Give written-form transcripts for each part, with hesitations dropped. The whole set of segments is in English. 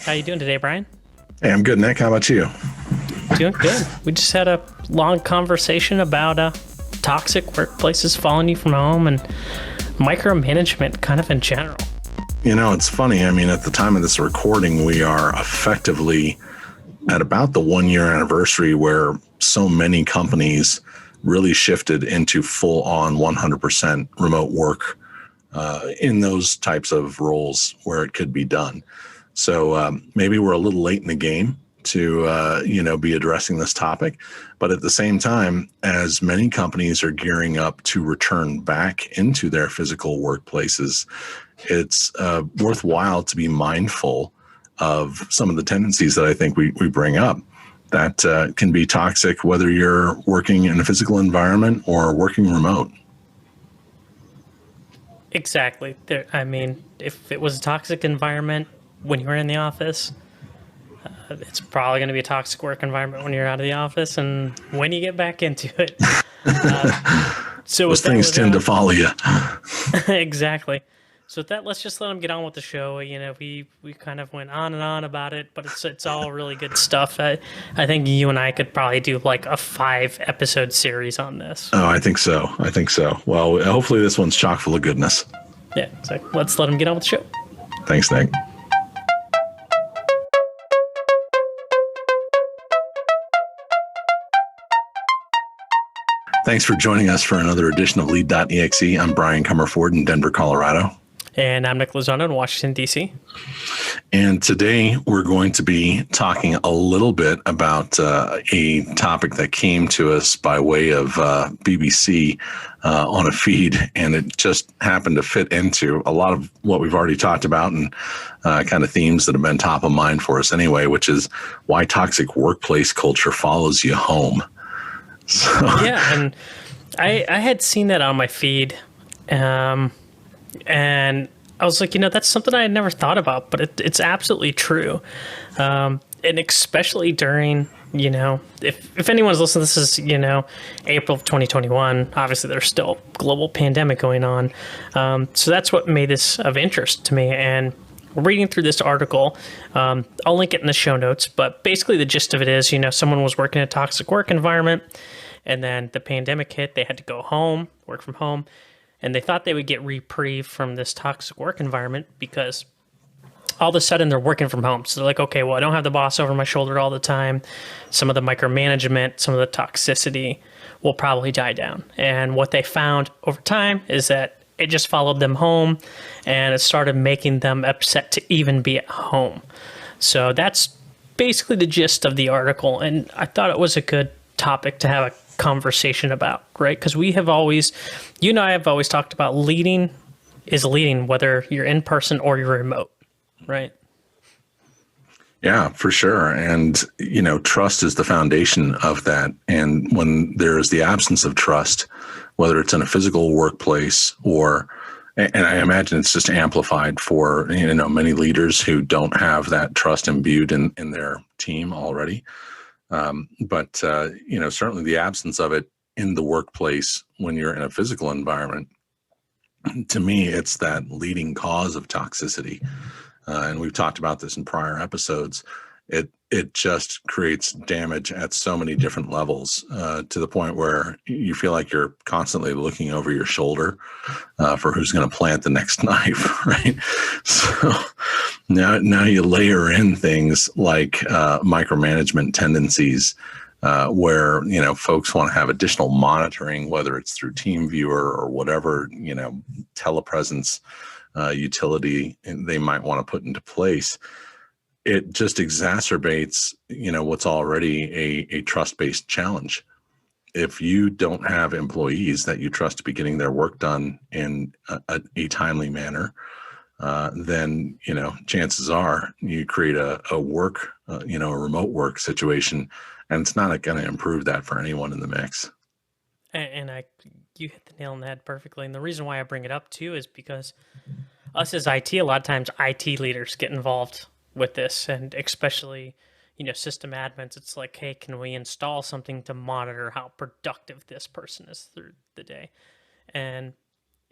How you doing today, Brian? Hey, I'm good, Nick. How about you? Doing good. We just had a long conversation about toxic workplaces following you from home and micromanagement kind of in general. It's funny. I mean, at the time of this recording, we are effectively at about the 1 year anniversary where so many companies really shifted into full on 100% remote work in those types of roles where it could be done. So maybe we're a little late in the game to be addressing this topic, but at the same time, as many companies are gearing up to return back into their physical workplaces, it's worthwhile to be mindful of some of the tendencies that I think we bring up that can be toxic, whether you're working in a physical environment or working remote. Exactly. I mean, if it was a toxic environment when you were in the office, it's probably going to be a toxic work environment when you're out of the office and when you get back into it. Uh, so Those with that, things tend to follow you. exactly. So with that, let's just let them get on with the show. We kind of went on and on about it, but it's all really good stuff. I think you and I could probably do like a 5 episode series on this. Oh, I think so. I think so. Well, hopefully this one's chock full of goodness. Yeah, so let's let them get on with the show. Thanks, Nick. Thanks for joining us for another edition of Lead.exe. I'm Brian Comerford in Denver, Colorado. And I'm Nick Lozano in Washington, D.C. And today we're going to be talking a little bit about a topic that came to us by way of BBC on a feed, and it just happened to fit into a lot of what we've already talked about and kind of themes that have been top of mind for us anyway, which is why toxic workplace culture follows you home. So. Yeah, and I had seen that on my feed, and I was like, that's something I had never thought about, but it's absolutely true. And especially during, if anyone's listening, this is, April of 2021. Obviously, there's still a global pandemic going on. So that's what made this of interest to me. And reading through this article, I'll link it in the show notes, but basically the gist of it is, someone was working in a toxic work environment, and then the pandemic hit, they had to go home, work from home, and they thought they would get reprieve from this toxic work environment because all of a sudden they're working from home. So they're like, okay, well, I don't have the boss over my shoulder all the time. Some of the micromanagement, some of the toxicity will probably die down. And what they found over time is that it just followed them home, and it started making them upset to even be at home. So that's basically the gist of the article. And I thought it was a good topic to have a conversation about, right? Because you and I have always talked about leading is leading, whether you're in person or you're remote, right? Yeah, for sure. And, trust is the foundation of that. And when there is the absence of trust, whether it's in a physical workplace and I imagine it's just amplified for, many leaders who don't have that trust imbued in their team already. But certainly the absence of it in the workplace when you're in a physical environment, to me, it's that leading cause of toxicity. And we've talked about this in prior episodes. It just creates damage at so many different levels to the point where you feel like you're constantly looking over your shoulder for who's going to plant the next knife, right? So now you layer in things like micromanagement tendencies where, folks want to have additional monitoring, whether it's through TeamViewer or whatever, telepresence utility they might want to put into place. It just exacerbates, what's already a trust-based challenge. If you don't have employees that you trust to be getting their work done in a timely manner, then, chances are you create a remote work situation, and it's not going to improve that for anyone in the mix. And you hit the nail on the head perfectly. And the reason why I bring it up too is because us as IT, a lot of times IT leaders get involved with this, and especially, system admins. It's like, hey, can we install something to monitor how productive this person is through the day? And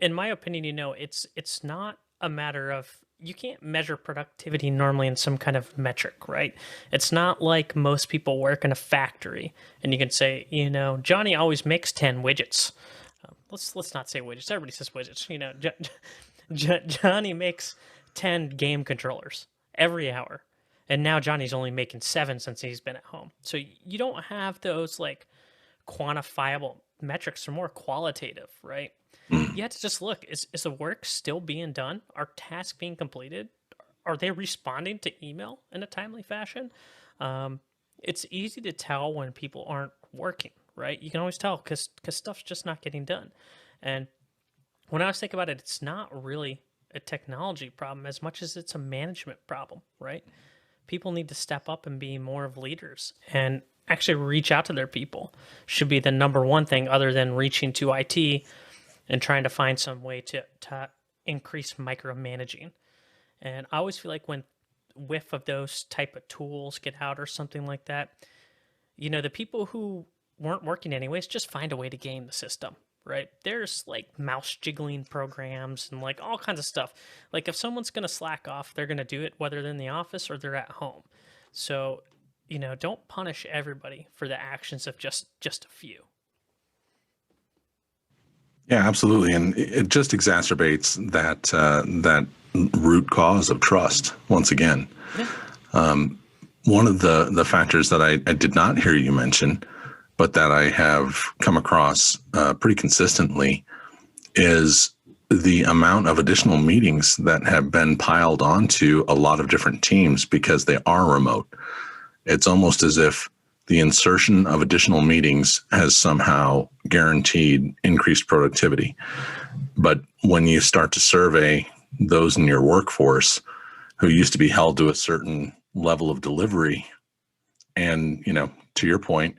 in my opinion, it's not a matter of you can't measure productivity normally in some kind of metric, right? It's not like most people work in a factory and you can say, Johnny always makes 10 widgets. Let's not say widgets. Everybody says widgets. Johnny makes 10 game controllers every hour. And now Johnny's only making 7 since he's been at home. So you don't have those like quantifiable metrics. They're more qualitative, right? Mm. You have to just look, is the work still being done? Are tasks being completed? Are they responding to email in a timely fashion? Um, it's easy to tell when people aren't working, right? You can always tell because stuff's just not getting done. And when I was thinking about it, it's not really a technology problem as much as it's a management problem, right? People need to step up and be more of leaders and actually reach out to their people should be the number one thing other than reaching to IT and trying to find some way to increase micromanaging. And I always feel like when whiff of those type of tools get out or something like that, the people who weren't working anyways just find a way to game the system, right? There's like mouse jiggling programs and like all kinds of stuff. Like if someone's going to slack off, they're going to do it whether they're in the office or they're at home. So, don't punish everybody for the actions of just a few. Yeah, absolutely, and it just exacerbates that root cause of trust once again. Yeah. One of the factors that I did not hear you mention, but that I have come across pretty consistently, is the amount of additional meetings that have been piled onto a lot of different teams because they are remote. It's almost as if the insertion of additional meetings has somehow guaranteed increased productivity. But when you start to survey those in your workforce who used to be held to a certain level of delivery, and, to your point,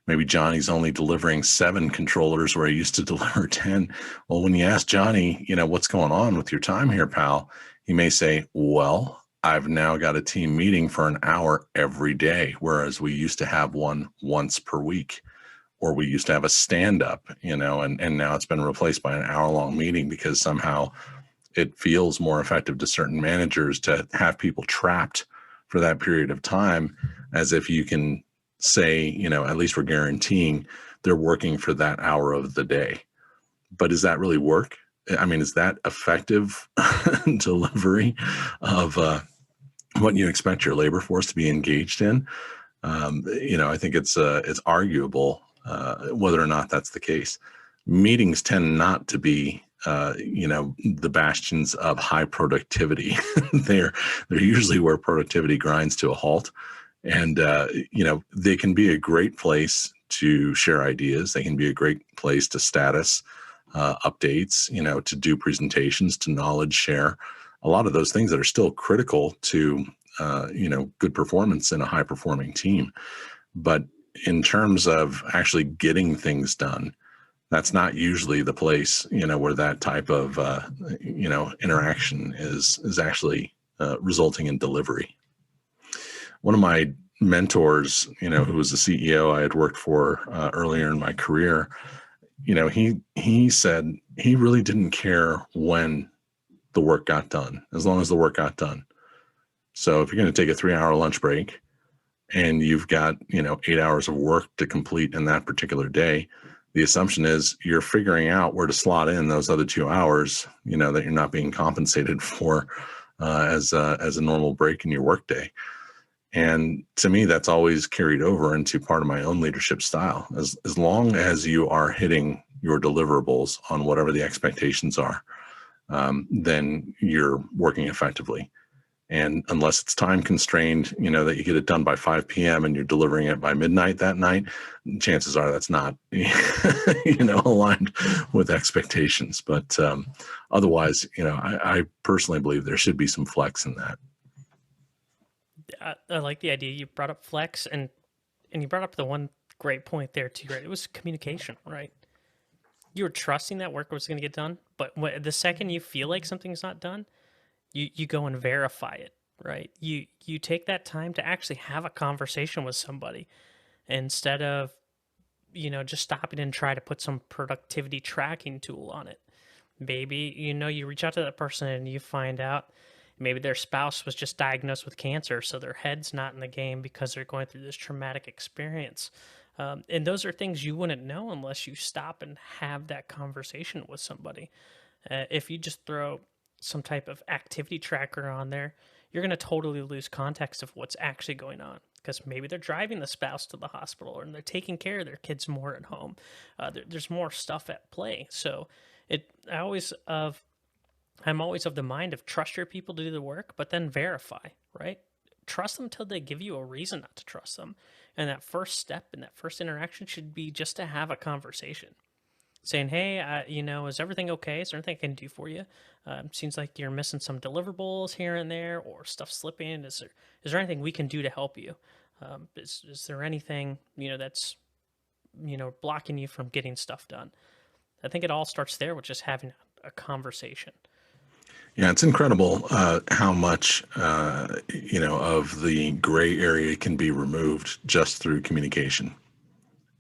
maybe Johnny's only delivering 7 controllers where he used to deliver 10. Well, when you ask Johnny, what's going on with your time here, pal? He may say, well, I've now got a team meeting for an hour every day, whereas we used to have one once per week, or we used to have a stand up, and now it's been replaced by an hour-long meeting because somehow it feels more effective to certain managers to have people trapped for that period of time, as if you can say, at least we're guaranteeing they're working for that hour of the day. But does that really work? I mean, is that effective delivery of what you expect your labor force to be engaged in? I think it's arguable whether or not that's the case. Meetings tend not to be the bastions of high productivity. They're usually where productivity grinds to a halt. And they can be a great place to share ideas. They can be a great place to status updates, to do presentations, to knowledge share. A lot of those things that are still critical to good performance in a high performing team. But in terms of actually getting things done, that's not usually the place, where that type of interaction is actually resulting in delivery. One of my mentors, who was the CEO I had worked for earlier in my career, he said he really didn't care when the work got done, as long as the work got done. So if you're going to take a 3-hour lunch break and you've got 8 hours of work to complete in that particular day, the assumption is you're figuring out where to slot in those other 2 hours, that you're not being compensated for as a normal break in your workday. And to me, that's always carried over into part of my own leadership style. As long as you are hitting your deliverables on whatever the expectations are, then you're working effectively. And unless it's time constrained, that you get it done by 5 p.m. and you're delivering it by midnight that night, chances are that's not, aligned with expectations. But otherwise, I personally believe there should be some flex in that. I like the idea. You brought up flex, and you brought up the one great point there too. Right, it was communication. Right, you were trusting that work was going to get done, but the second you feel like something's not done, you go and verify it. Right, you take that time to actually have a conversation with somebody instead of just stopping and try to put some productivity tracking tool on it. Maybe you reach out to that person and you find out, Maybe their spouse was just diagnosed with cancer, so their head's not in the game because they're going through this traumatic experience. And those are things you wouldn't know unless you stop and have that conversation with somebody. If you just throw some type of activity tracker on there, you're going to totally lose context of what's actually going on, because maybe they're driving the spouse to the hospital or they're taking care of their kids more at home. There's more stuff at play. So it, I always I'm always of the mind of trust your people to do the work, but then verify, right? Trust them till they give you a reason not to trust them. And that first step and that first interaction should be just to have a conversation saying, "Hey, is everything okay? Is there anything I can do for you? Seems like you're missing some deliverables here and there, or stuff slipping. Is there anything we can do to help you? Is there anything that's blocking you from getting stuff done?" I think it all starts there with just having a conversation. Yeah, it's incredible how much of the gray area can be removed just through communication.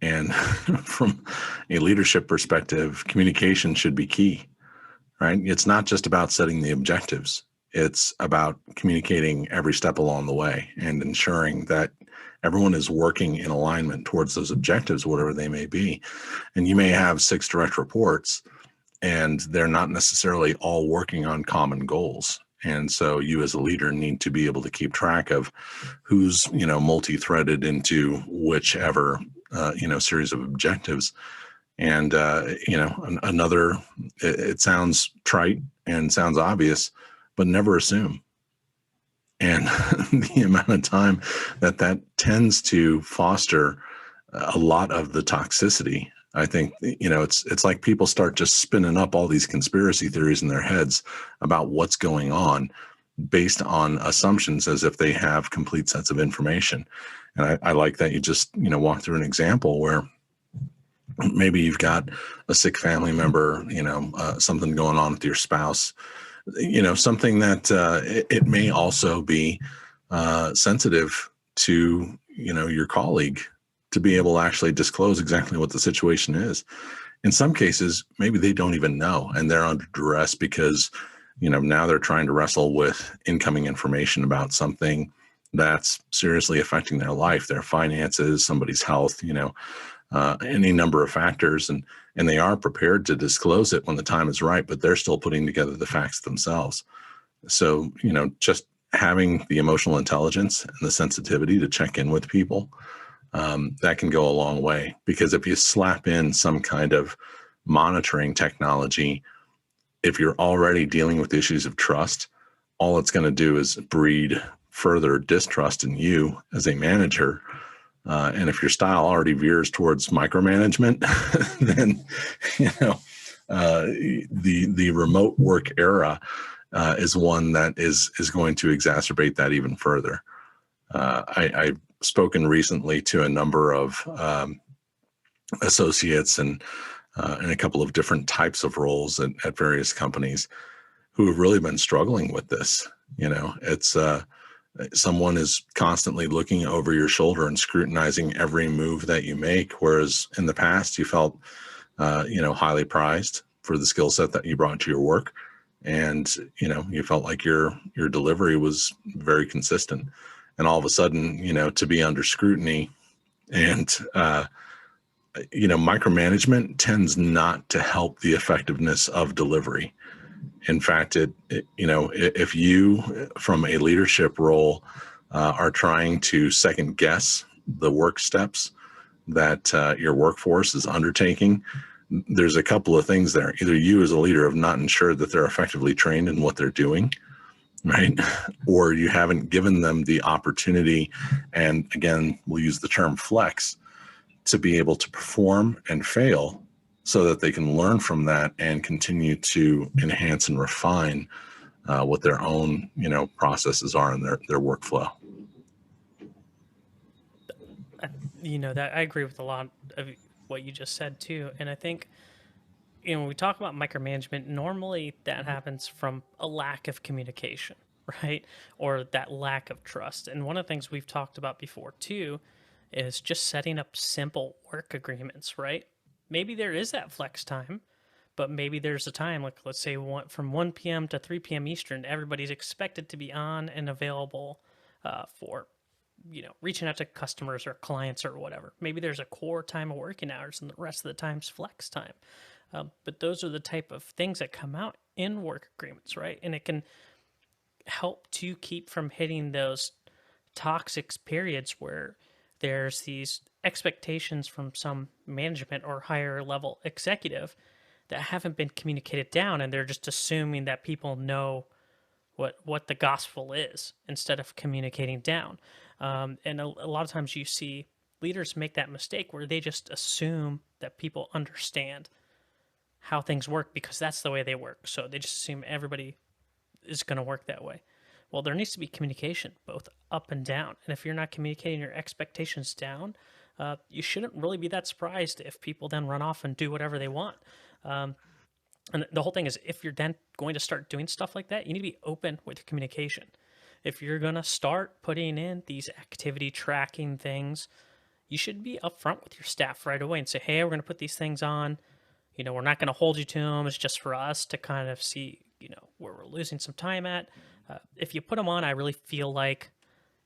And from a leadership perspective, communication should be key, right? It's not just about setting the objectives. It's about communicating every step along the way and ensuring that everyone is working in alignment towards those objectives, whatever they may be. And you may have 6 direct reports, and they're not necessarily all working on common goals. And so you as a leader need to be able to keep track of who's, multi-threaded into whichever, series of objectives. And, another, it sounds trite and sounds obvious, but never assume. And the amount of time that tends to foster a lot of the toxicity. I think, it's like people start just spinning up all these conspiracy theories in their heads about what's going on based on assumptions as if they have complete sets of information. And I like that you just, walk through an example where maybe you've got a sick family member, something going on with your spouse, something that it may also be sensitive to, your colleague to be able to actually disclose exactly what the situation is. In some cases, maybe they don't even know and they're under duress because, now they're trying to wrestle with incoming information about something that's seriously affecting their life, their finances, somebody's health, any number of factors. And they are prepared to disclose it when the time is right, but they're still putting together the facts themselves. So, just having the emotional intelligence and the sensitivity to check in with people, that can go a long way, because if you slap in some kind of monitoring technology, if you're already dealing with issues of trust, all it's going to do is breed further distrust in you as a manager. And if your style already veers towards micromanagement, then the remote work era is one that is going to exacerbate that even further. I've spoken recently to a number of associates and a couple of different types of roles at various companies who have really been struggling with this. It's someone is constantly looking over your shoulder and scrutinizing every move that you make, whereas in the past you felt highly prized for the skill set that you brought to your work, and you felt like your delivery was very consistent. And all of a sudden, to be under scrutiny and micromanagement tends not to help the effectiveness of delivery. In fact, if you, from a leadership role, are trying to second guess the work steps that your workforce is undertaking, there's a couple of things there. Either you as a leader have not ensured that they're effectively trained in what they're doing, right? Or you haven't given them the opportunity, and again, we'll use the term flex, to be able to perform and fail so that they can learn from that and continue to enhance and refine what their own, processes are in their workflow. That I agree with a lot of what you just said too. And I think, when we talk about micromanagement, normally that happens from a lack of communication, right? Or that lack of trust. And one of the things we've talked about before too is just setting up simple work agreements, right? Maybe there is that flex time, but maybe there's a time, like let's say from 1 p.m. to 3 p.m. Eastern, everybody's expected to be on and available for reaching out to customers or clients or whatever. Maybe there's a core time of working hours and the rest of the time's flex time. But those are the type of things that come out in work agreements, right? And it can help to keep from hitting those toxic periods where there's these expectations from some management or higher level executive that haven't been communicated down, and they're just assuming that people know what the gospel is instead of communicating down. And a lot of times you see leaders make that mistake where they just assume that people understand how things work because that's the way they work. So they just assume everybody is going to work that way. Well, there needs to be communication both up and down. And if you're not communicating your expectations down, you shouldn't really be that surprised if people then run off and do whatever they want. And the whole thing is, if you're then going to start doing stuff like that, you need to be open with your communication. If you're going to start putting in these activity tracking things, you should be upfront with your staff right away and say, hey, we're going to put these things on. We're not going to hold you to them. It's just for us to kind of see, where we're losing some time at. If you put them on, I really feel like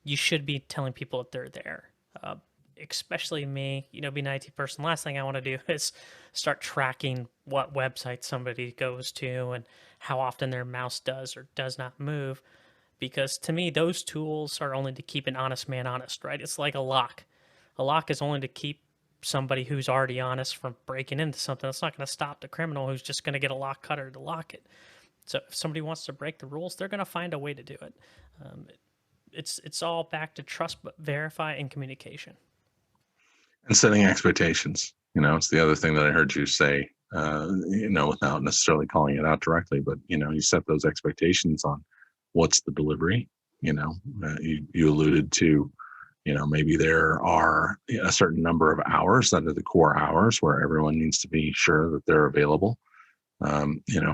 you should be telling people that they're there. Especially me, being an IT person, last thing I want to do is start tracking what website somebody goes to and how often their mouse does or does not move. Because to me, those tools are only to keep an honest man honest, right? It's like a lock. A lock is only to keep somebody who's already honest from breaking into something. It's not going to stop the criminal who's just going to get a lock cutter to lock it. So if somebody wants to break the rules, they're going to find a way to do it. It's all back to trust, but verify and communication. And setting expectations. It's the other thing that I heard you say, without necessarily calling it out directly, but, you set those expectations on what's the delivery. You alluded to, maybe there are a certain number of hours that are the core hours where everyone needs to be sure that they're available.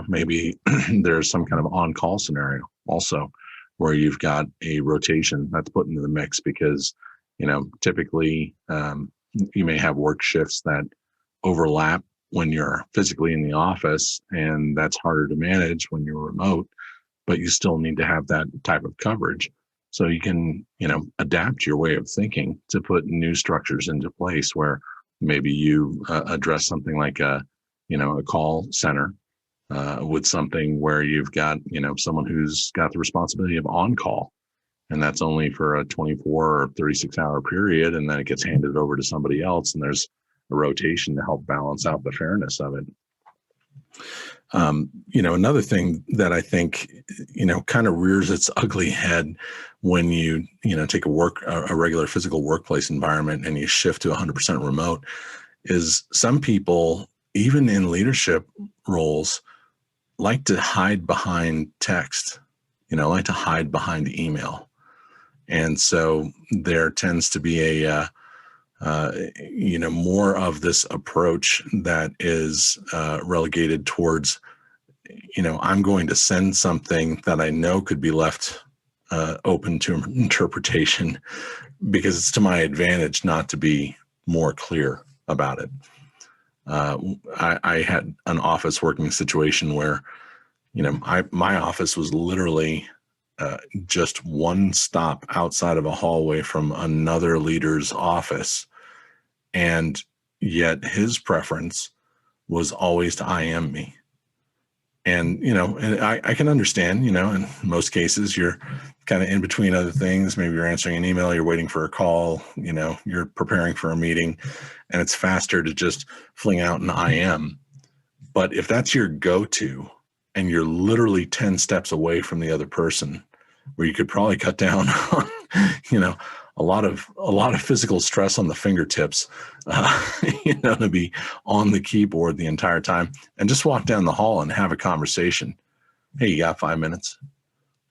Maybe there's some kind of on-call scenario also where you've got a rotation that's put into the mix because, typically you may have work shifts that overlap when you're physically in the office, and that's harder to manage when you're remote, but you still need to have that type of coverage. So you can, adapt your way of thinking to put new structures into place where maybe you address something like a call center with something where you've got, someone who's got the responsibility of on call, and that's only for a 24 or 36 hour period. And then it gets handed over to somebody else, and there's a rotation to help balance out the fairness of it. Another thing that I think, kind of rears its ugly head when you take a regular physical workplace environment and you shift to 100% remote is some people, even in leadership roles, like to hide behind text, like to hide behind email. And so there tends to be a, more of this approach that is relegated towards, I'm going to send something that I know could be left open to interpretation because it's to my advantage not to be more clear about it. I had an office working situation where, my office was literally just one stop outside of a hallway from another leader's office. And yet his preference was always to IM me. And, and I can understand, in most cases, you're kind of in between other things. Maybe you're answering an email, you're waiting for a call, you're preparing for a meeting, and it's faster to just fling out an IM. But if that's your go-to and you're literally 10 steps away from the other person, where you could probably cut down on, a lot of physical stress on the fingertips, to be on the keyboard the entire time and just walk down the hall and have a conversation. Hey, you got 5 minutes?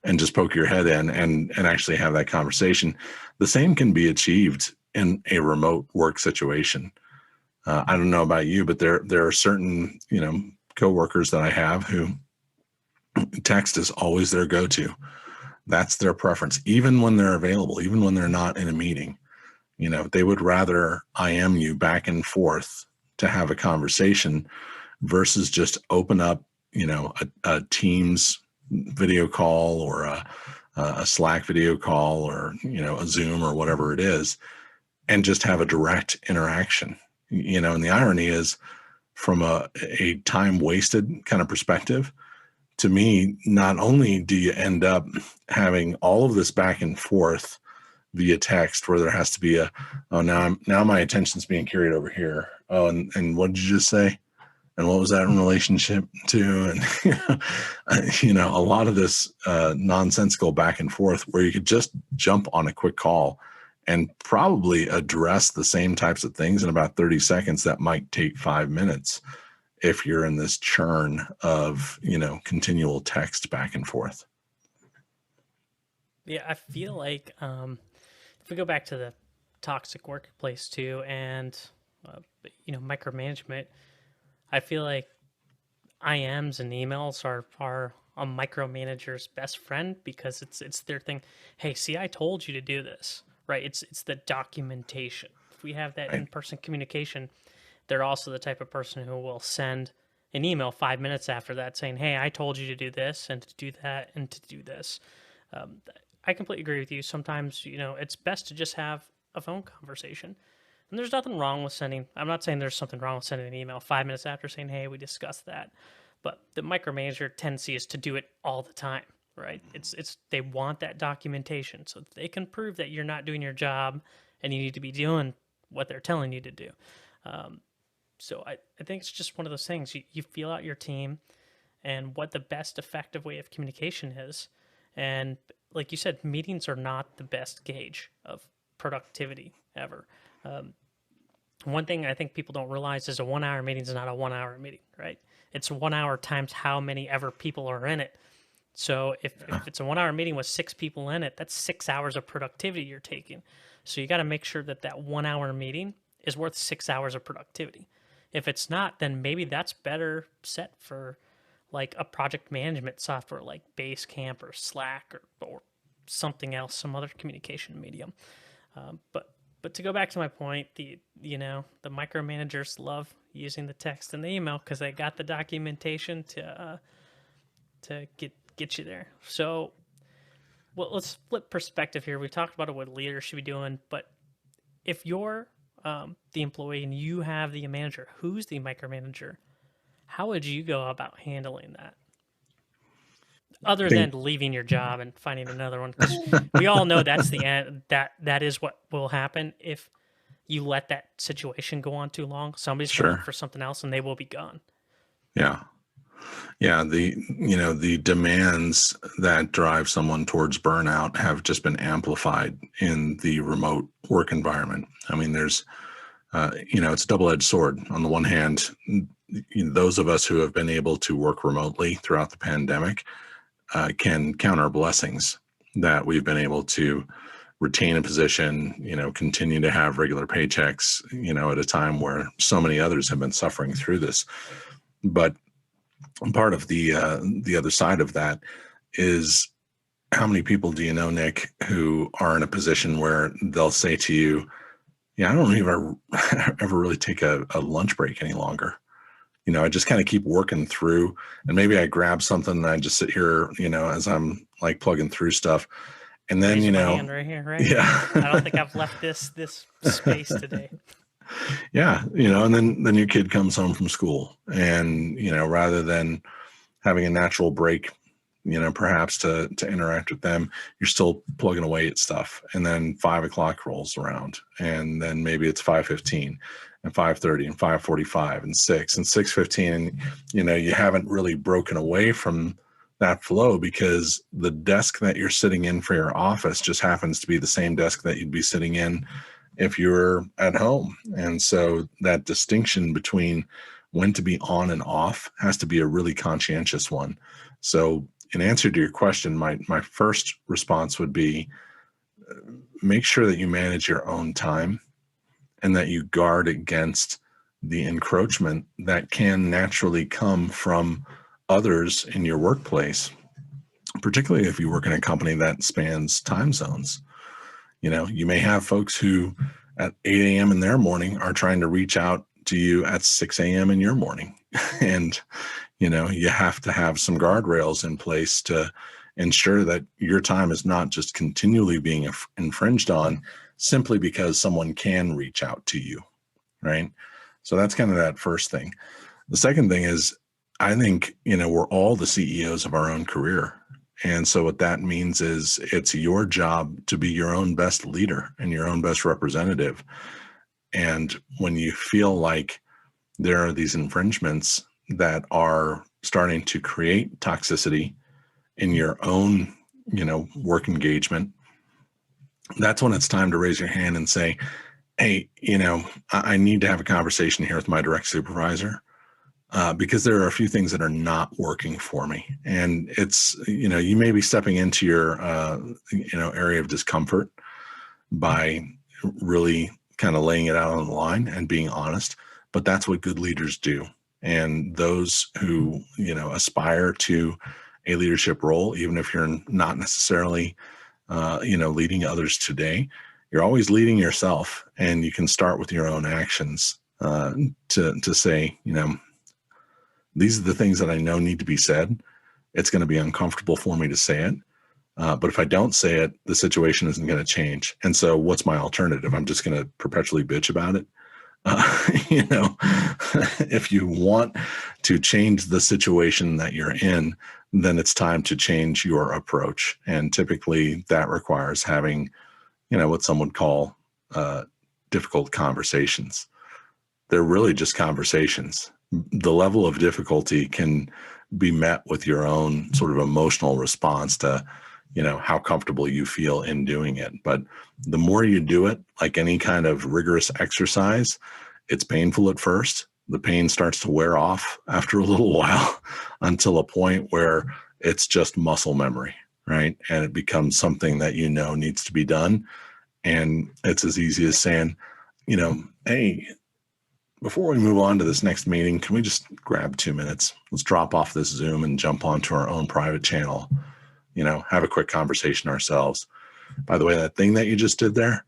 And just poke your head in and actually have that conversation. The same can be achieved in a remote work situation. I don't know about you, but there are certain, coworkers that I have who text is always their go-to. That's their preference, even when they're available, even when they're not in a meeting. They would rather IM you back and forth to have a conversation versus just open up, a Teams video call or a Slack video call or, a Zoom or whatever it is, and just have a direct interaction. And the irony is, from a time wasted kind of perspective, to me, not only do you end up having all of this back and forth via text where there has to be oh, now my attention's being carried over here. Oh, and what did you just say? And what was that in relationship to? And, a lot of this nonsensical back and forth where you could just jump on a quick call and probably address the same types of things in about 30 seconds that might take 5 minutes if you're in this churn of, continual text back and forth. Yeah, I feel like if we go back to the toxic workplace too, and micromanagement, I feel like IMs and emails are a micromanager's best friend because it's their thing. Hey, see, I told you to do this, right? It's the documentation. If we have that in-person communication, they're also the type of person who will send an email 5 minutes after that saying, hey, I told you to do this and to do that and to do this. I completely agree with you. Sometimes, it's best to just have a phone conversation. And there's nothing wrong with I'm not saying there's something wrong with sending an email 5 minutes after saying, hey, we discussed that. But the micromanager tendency is to do it all the time, right? They want that documentation so that they can prove that you're not doing your job and you need to be doing what they're telling you to do. So I think it's just one of those things. You feel out your team and what the best effective way of communication is. And like you said, meetings are not the best gauge of productivity ever. One thing I think people don't realize is a 1 hour meeting is not a 1 hour meeting, right? It's 1 hour times how many ever people are in it. So if it's a 1 hour meeting with 6 people in it, that's 6 hours of productivity you're taking. So you got to make sure that 1 hour meeting is worth 6 hours of productivity. If it's not, then maybe that's better set for like a project management software like Basecamp or Slack or something else, some other communication medium. But to go back to my point, the micromanagers love using the text and the email because they got the documentation to get you there. So, well, let's flip perspective here. We talked about what leaders should be doing, but if you're the employee and you have the manager, who's the micromanager? How would you go about handling that? Other than leaving your job and finding another one, because we all know that's the end. That is what will happen if you let that situation go on too long. Somebody's going to look for something else, and they will be gone. Yeah. The demands that drive someone towards burnout have just been amplified in the remote work environment. I mean, there's, it's a double-edged sword. On the one hand, those of us who have been able to work remotely throughout the pandemic can count our blessings that we've been able to retain a position, continue to have regular paychecks, at a time where so many others have been suffering through this. But part of the other side of that is, how many people do you know, Nick, who are in a position where they'll say to you, yeah, I don't even ever really take a lunch break any longer. I just kind of keep working through, and maybe I grab something and I just sit here, as I'm like plugging through stuff. And then, Raise my hand right here, right? Yeah. I don't think I've left this space today. Yeah. And then your kid comes home from school and, rather than having a natural break, perhaps to interact with them, you're still plugging away at stuff. And then 5 o'clock rolls around, and then maybe it's 5:15 and 5:30 and 5:45 and 6 and 6:15. And, you haven't really broken away from that flow because the desk that you're sitting in for your office just happens to be the same desk that you'd be sitting in if you were at home. And so that distinction between when to be on and off has to be a really conscientious one. So in answer to your question, my first response would be, make sure that you manage your own time and that you guard against the encroachment that can naturally come from others in your workplace, particularly if you work in a company that spans time zones. You may have folks who at 8 a.m. in their morning are trying to reach out to you at 6 a.m. in your morning. And, you have to have some guardrails in place to ensure that your time is not just continually being infringed on simply because someone can reach out to you. Right. So that's kind of that first thing. The second thing is, I think, we're all the CEOs of our own career. And so what that means is it's your job to be your own best leader and your own best representative. And when you feel like there are these infringements that are starting to create toxicity in your own, work engagement, that's when it's time to raise your hand and say, hey, I need to have a conversation here with my direct supervisor, because there are a few things that are not working for me. And it's, you may be stepping into your, area of discomfort by really kind of laying it out on the line and being honest, but that's what good leaders do. And those who, aspire to a leadership role, even if you're not necessarily, leading others today, you're always leading yourself, and you can start with your own actions, to say, these are the things that I know need to be said. It's going to be uncomfortable for me to say it. But if I don't say it, the situation isn't going to change. And so what's my alternative? I'm just going to perpetually bitch about it. If you want to change the situation that you're in, then it's time to change your approach. And typically that requires having, what some would call difficult conversations. They're really just conversations. The level of difficulty can be met with your own sort of emotional response to, how comfortable you feel in doing it. But the more you do it, like any kind of rigorous exercise, it's painful at first. The pain starts to wear off after a little while until a point where it's just muscle memory, right? And it becomes something that needs to be done. And it's as easy as saying, hey, before we move on to this next meeting, can we just grab 2 minutes? Let's drop off this Zoom and jump onto our own private channel, have a quick conversation ourselves. By the way, that thing that you just did there,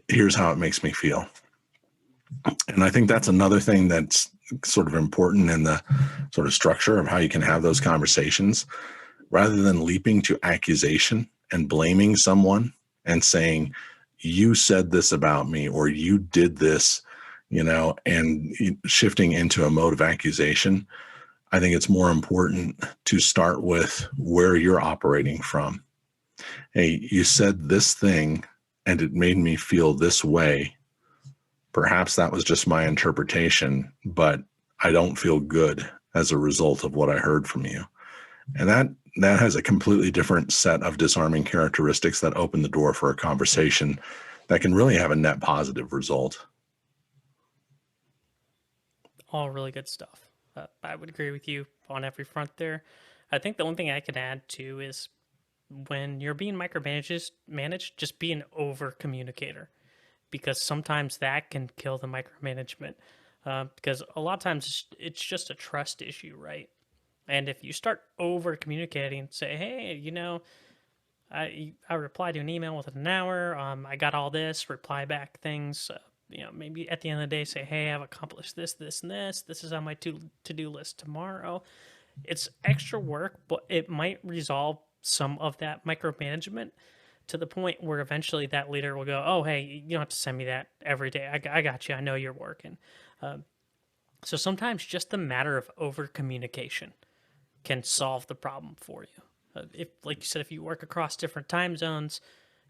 here's how it makes me feel. And I think that's another thing that's sort of important in the sort of structure of how you can have those conversations. Rather than leaping to accusation and blaming someone and saying, you said this about me, or you did this, and shifting into a mode of accusation, I think it's more important to start with where you're operating from. Hey, you said this thing and it made me feel this way. Perhaps that was just my interpretation, but I don't feel good as a result of what I heard from you. And that has a completely different set of disarming characteristics that open the door for a conversation that can really have a net positive result. All really good stuff. I would agree with you on every front there. I think the only thing I could add too is when you're being managed, just be an over communicator, because sometimes that can kill the micromanagement. Because a lot of times it's just a trust issue, right? And if you start over communicating, say, hey, I replied to an email within an hour. I got all this, reply back things. Maybe at the end of the day, say, hey, I've accomplished this, this, and this. This is on my to-do list tomorrow. It's extra work, but it might resolve some of that micromanagement to the point where eventually that leader will go, oh, hey, you don't have to send me that every day. I got you. I know you're working. So sometimes just the matter of over communication can solve the problem for you. If, like you said, if you work across different time zones,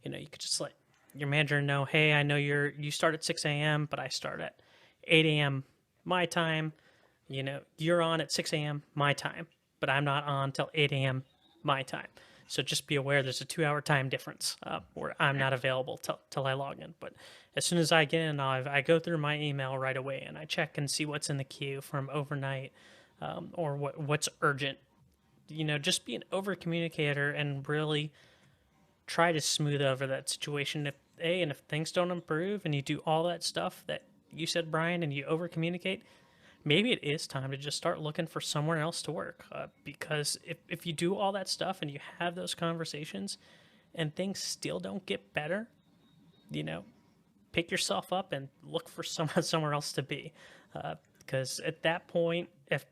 you could just let your manager know, hey, I know you start at 6 a.m., but I start at 8 a.m. my time. You're on at 6 a.m. my time, but I'm not on till 8 a.m. my time. So just be aware there's a 2-hour time difference where I'm not available till I log in. But as soon as I get in, I go through my email right away and I check and see what's in the queue from overnight, or what's urgent. Just be an over communicator and really try to smooth over that situation. If things don't improve and you do all that stuff that you said, Brian, and you over communicate, maybe it is time to just start looking for somewhere else to work. Because if you do all that stuff and you have those conversations and things still don't get better, pick yourself up and look for somewhere else to be. Because at that point, if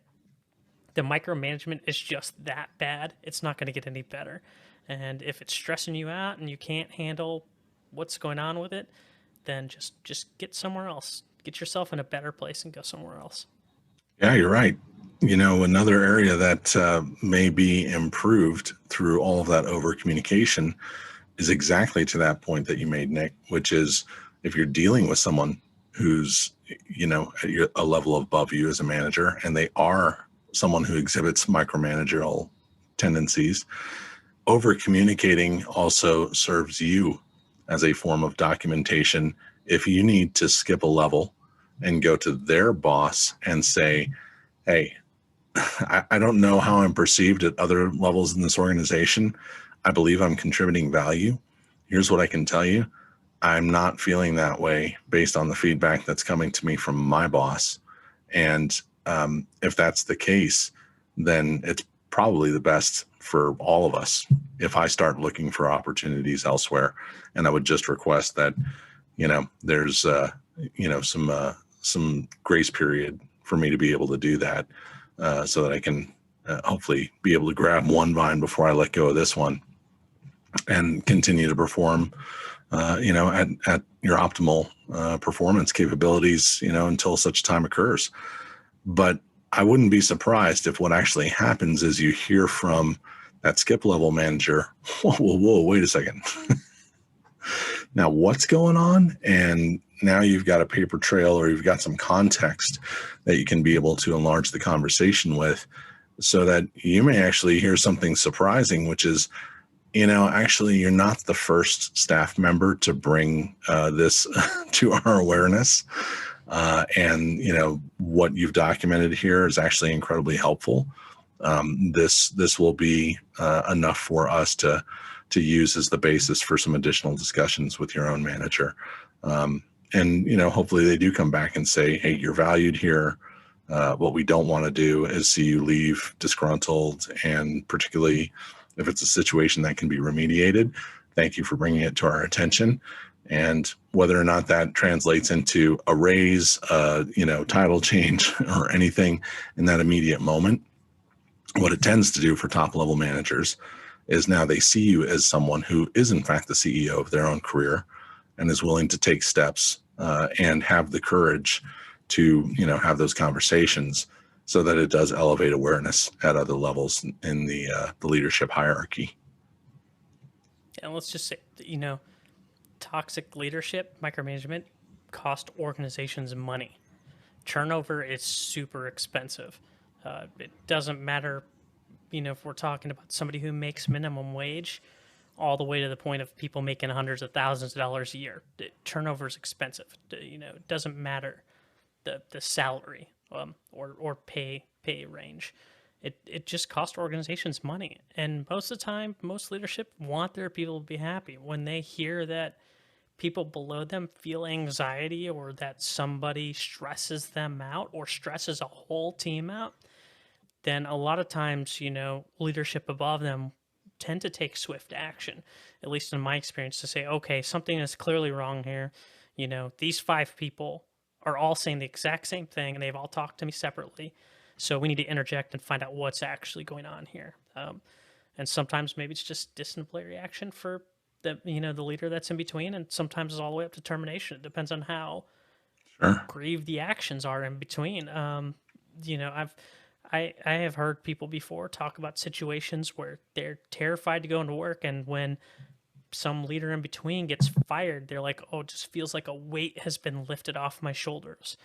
the micromanagement is just that bad, it's not going to get any better. And if it's stressing you out and you can't handle what's going on with it, then just get somewhere else. Get yourself in a better place and go somewhere else. Yeah, you're right. Another area that may be improved through all of that over communication is exactly to that point that you made, Nick, which is if you're dealing with someone who's, at a level above you as a manager, and they are someone who exhibits micromanagerial tendencies, over communicating also serves you as a form of documentation. If you need to skip a level and go to their boss and say, hey, I don't know how I'm perceived at other levels in this organization. I believe I'm contributing value. Here's what I can tell you. I'm not feeling that way based on the feedback that's coming to me from my boss. And if that's the case, then it's probably the best for all of us if I start looking for opportunities elsewhere. And I would just request that, there's, some grace period for me to be able to do that so that I can hopefully be able to grab one vine before I let go of this one and continue to perform at your optimal performance capabilities, until such time occurs. But I wouldn't be surprised if what actually happens is you hear from that skip level manager, whoa, wait a second. Now what's going on? And now you've got a paper trail, or you've got some context that you can be able to enlarge the conversation with, so that you may actually hear something surprising, which is, actually, you're not the first staff member to bring this to our awareness. And what you've documented here is actually incredibly helpful. This will be enough for us to use as the basis for some additional discussions with your own manager. And hopefully they do come back and say, hey, you're valued here. What we don't want to do is see you leave disgruntled, and particularly if it's a situation that can be remediated, thank you for bringing it to our attention. And whether or not that translates into a raise, title change, or anything in that immediate moment, what it tends to do for top level managers is now they see you as someone who is in fact the CEO of their own career and is willing to take steps and have the courage to, have those conversations, so that it does elevate awareness at other levels in the leadership hierarchy. And let's just say, toxic leadership, micromanagement, cost organizations money. Turnover is super expensive. It doesn't matter, if we're talking about somebody who makes minimum wage, all the way to the point of people making hundreds of thousands of dollars a year. Turnover is expensive. It doesn't matter the salary or pay range. It just costs organizations money. And most of the time, most leadership want their people to be happy. When they hear that people below them feel anxiety, or that somebody stresses them out or stresses a whole team out, then a lot of times, leadership above them tend to take swift action, at least in my experience, to say, okay, something is clearly wrong here. These 5 people are all saying the exact same thing, and they've all talked to me separately. So we need to interject and find out what's actually going on here. And sometimes maybe it's just disciplinary action for the leader that's in between, and sometimes it's all the way up to termination. It depends on how grieved the actions are in between. I have heard people before talk about situations where they're terrified to go into work, and when some leader in between gets fired, they're like, oh, it just feels like a weight has been lifted off my shoulders.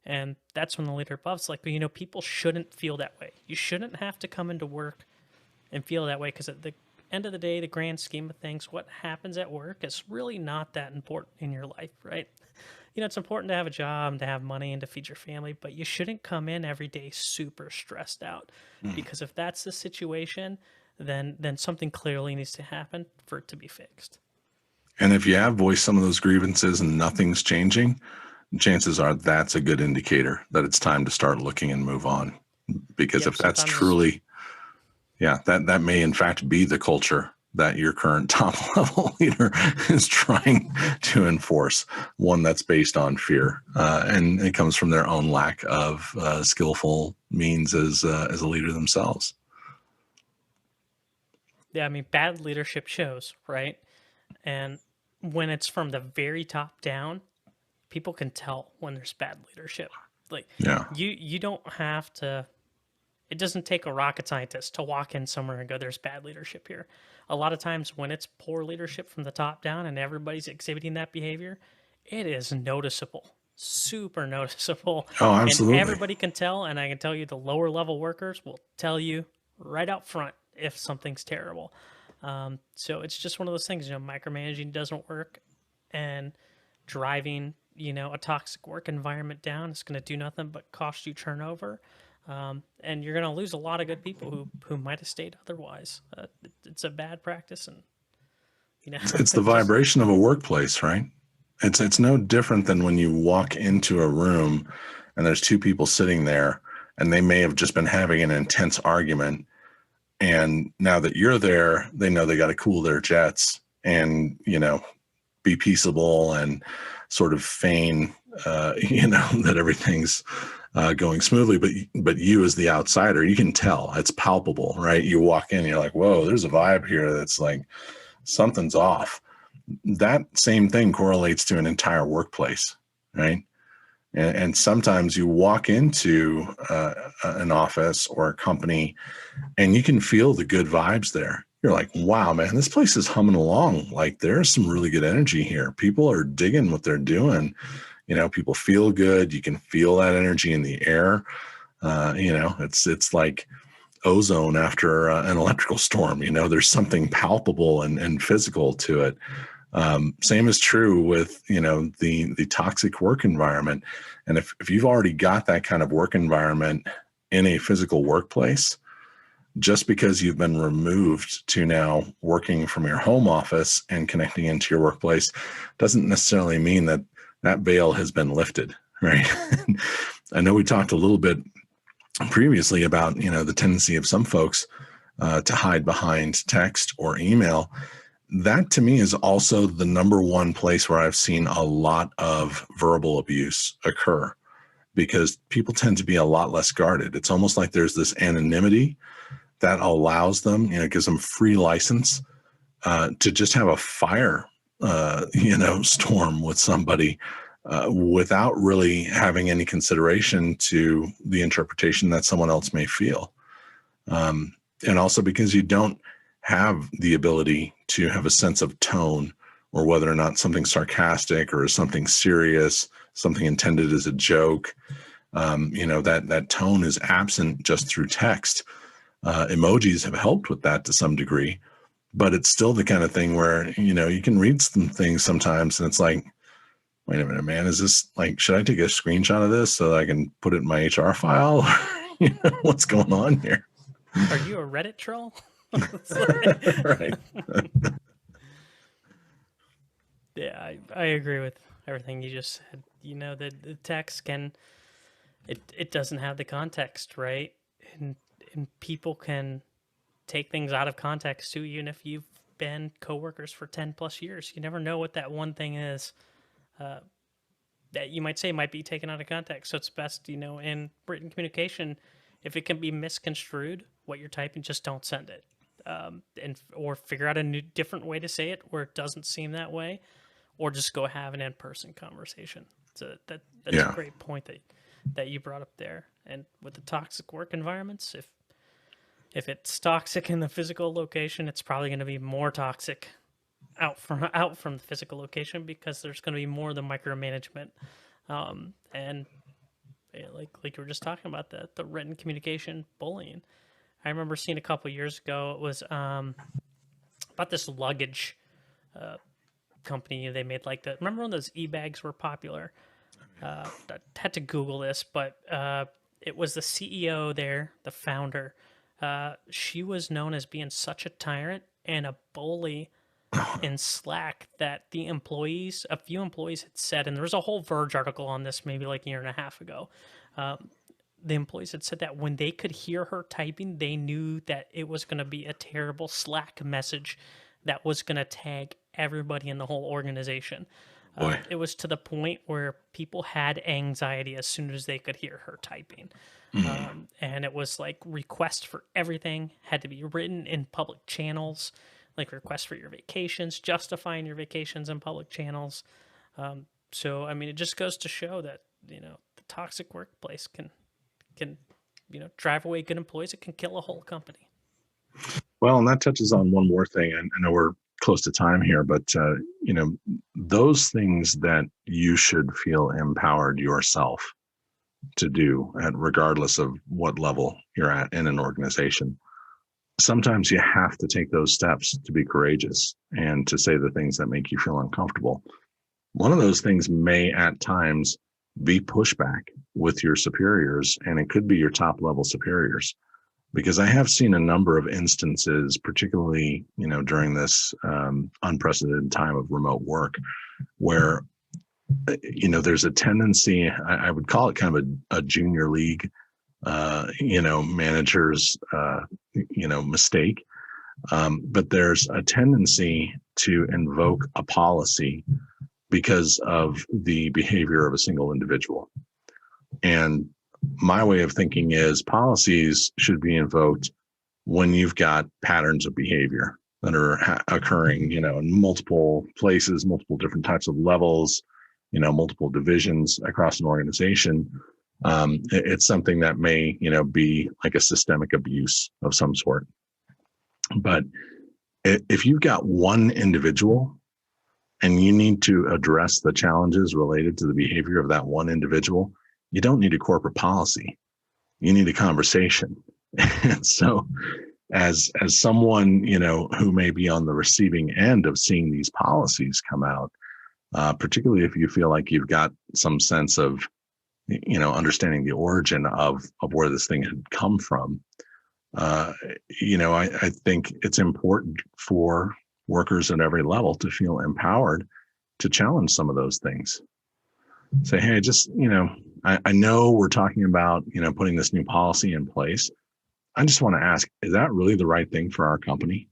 And that's when the leader above's like, people shouldn't feel that way. You shouldn't have to come into work and feel that way, because at the end of the day, the grand scheme of things, what happens at work is really not that important in your life, right? It's important to have a job and to have money and to feed your family, but you shouldn't come in every day super stressed out, because if that's the situation, then something clearly needs to happen for it to be fixed. And if you have voiced some of those grievances and nothing's changing, chances are that's a good indicator that it's time to start looking and move on. Because if that's truly, that may in fact be the culture that your current top level leader is trying to enforce, one that's based on fear. And it comes from their own lack of skillful means as a leader themselves. Yeah, I mean, bad leadership shows, right? And when it's from the very top down, people can tell when there's bad leadership. Like Yeah. you don't have to. It doesn't take a rocket scientist to walk in somewhere and go, "There's bad leadership here." A lot of times, when it's poor leadership from the top down and everybody's exhibiting that behavior, it is noticeable, super noticeable, Oh, and absolutely. everybody can tell. And I can tell you, the lower level workers will tell you right out front if something's terrible. So it's just one of those things. Micromanaging doesn't work, and driving a toxic work environment down is going to do nothing but cost you turnover, and you're going to lose a lot of good people who might have stayed otherwise. It's a bad practice, and It's the just vibration of a workplace, right? It's no different than when you walk into a room and there's two people sitting there and they may have just been having an intense argument. And now that you're there, they know they got to cool their jets and, be peaceable and sort of feign, that everything's going smoothly. But you as the outsider, you can tell it's palpable, right? You walk in, and you're like, whoa, there's a vibe here that's like something's off. That same thing correlates to an entire workplace, right? And sometimes you walk into an office or a company and you can feel the good vibes there. You're like, wow, man, this place is humming along. Like there's some really good energy here. People are digging what they're doing. People feel good. You can feel that energy in the air. It's like ozone after an electrical storm. There's something palpable and physical to it. Same is true with the toxic work environment. And if you've already got that kind of work environment in a physical workplace, just because you've been removed to now working from your home office and connecting into your workplace doesn't necessarily mean that that veil has been lifted, right? I know we talked a little bit previously about the tendency of some folks to hide behind text or email. That to me is also the number one place where I've seen a lot of verbal abuse occur, because people tend to be a lot less guarded. It's almost like there's this anonymity that allows them, gives them free license to just have a fire, storm with somebody without really having any consideration to the interpretation that someone else may feel. And also because you don't have the ability to have a sense of tone, or whether or not something's sarcastic or something serious, something intended as a joke. That tone is absent just through text. Emojis have helped with that to some degree, but it's still the kind of thing where, you can read some things sometimes and it's like, wait a minute, man, is this like, should I take a screenshot of this so that I can put it in my HR file? What's going on here? are you a Reddit troll? Right. Yeah, I agree with everything you just said. The text it doesn't have the context, right? And people can take things out of context too, even if you've been coworkers for 10 plus years. You never know what that one thing is that you might say might be taken out of context. So it's best, in written communication, if it can be misconstrued, what you're typing, just don't send it. Or figure out a different way to say it where it doesn't seem that way, or just go have an in-person conversation. So that's Yeah. a great point that you brought up there. And with the toxic work environments, if it's toxic in the physical location, it's probably going to be more toxic out from the physical location, because there's going to be more of the micromanagement, and like you were just talking about, the written communication bullying. I remember seeing a couple years ago, it was about this luggage company. They made like remember when those e-bags were popular? I had to Google this, but it was the CEO there, the founder. She was known as being such a tyrant and a bully in Slack that a few employees had said, and there was a whole Verge article on this maybe like a year and a half ago, the employees had said that when they could hear her typing, they knew that it was going to be a terrible Slack message that was going to tag everybody in the whole organization. Boy. It was to the point where people had anxiety as soon as they could hear her typing. And it was like requests for everything had to be written in public channels, like requests for your vacations, justifying your vacations in public channels. So, I mean, it just goes to show that, the toxic workplace can drive away good employees. It can kill a whole company. Well, and that touches on one more thing. And I know we're close to time here, but, those things that you should feel empowered yourself to do, regardless of what level you're at in an organization, sometimes you have to take those steps to be courageous and to say the things that make you feel uncomfortable. One of those things may at times be pushback with your superiors, and it could be your top level superiors. Because I have seen a number of instances, particularly, during this unprecedented time of remote work, where, there's a tendency, I would call it kind of a junior league, manager's, mistake. But there's a tendency to invoke a policy because of the behavior of a single individual. And my way of thinking is policies should be invoked when you've got patterns of behavior that are occurring, in multiple places, multiple different types of levels, multiple divisions across an organization. It's something that may, be like a systemic abuse of some sort. But if you've got one individual and you need to address the challenges related to the behavior of that one individual, you don't need a corporate policy. You need a conversation. And so as someone, who may be on the receiving end of seeing these policies come out, particularly if you feel like you've got some sense of, understanding the origin of where this thing had come from, I think it's important for workers at every level to feel empowered to challenge some of those things. Say, hey, just, I know we're talking about, putting this new policy in place. I just want to ask, is that really the right thing for our company?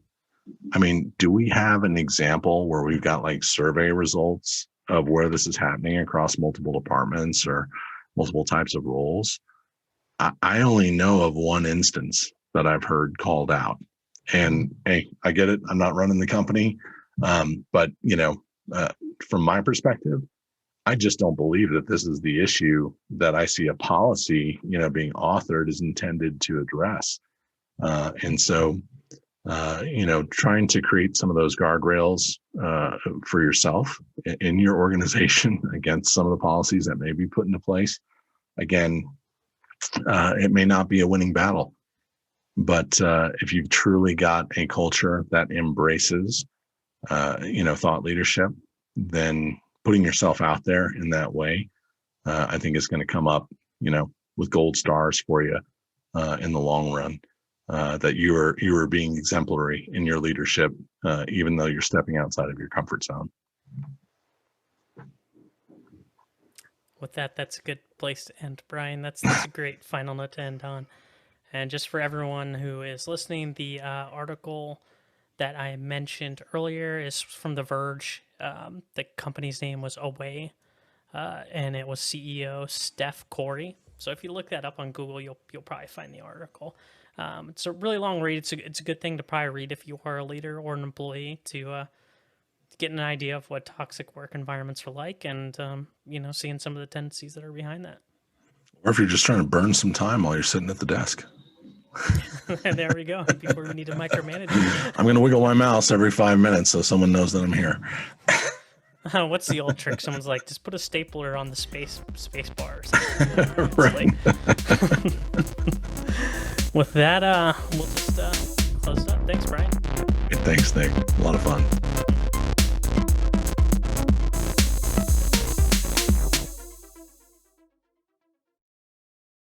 I mean, do we have an example where we've got like survey results of where this is happening across multiple departments or multiple types of roles? I only know of one instance that I've heard called out. And hey, I get it. I'm not running the company. But, from my perspective, I just don't believe that this is the issue that I see a policy, being authored is intended to address. And so, trying to create some of those guardrails for yourself in your organization against some of the policies that may be put into place. Again, it may not be a winning battle, but if you've truly got a culture that embraces, thought leadership, then putting yourself out there in that way, I think is going to come up, with gold stars for you in the long run. That you are being exemplary in your leadership, even though you're stepping outside of your comfort zone. With that, that's a good place to end, Brian. That's a great final note to end on. And just for everyone who is listening, the article that I mentioned earlier is from The Verge. The company's name was Away, and it was CEO Steph Corey. So if you look that up on Google, you'll probably find the article. It's a really long read. It's a good thing to probably read if you are a leader or an employee to get an idea of what toxic work environments are like, and seeing some of the tendencies that are behind that. Or if you're just trying to burn some time while you're sitting at the desk. There we go. Before we need to micromanage. I'm going to wiggle my mouse every 5 minutes so someone knows that I'm here. What's the old trick? Someone's like, just put a stapler on the space bar or something. Right. With that, we'll just close it up. Thanks, Brian. Thanks, Nick. A lot of fun.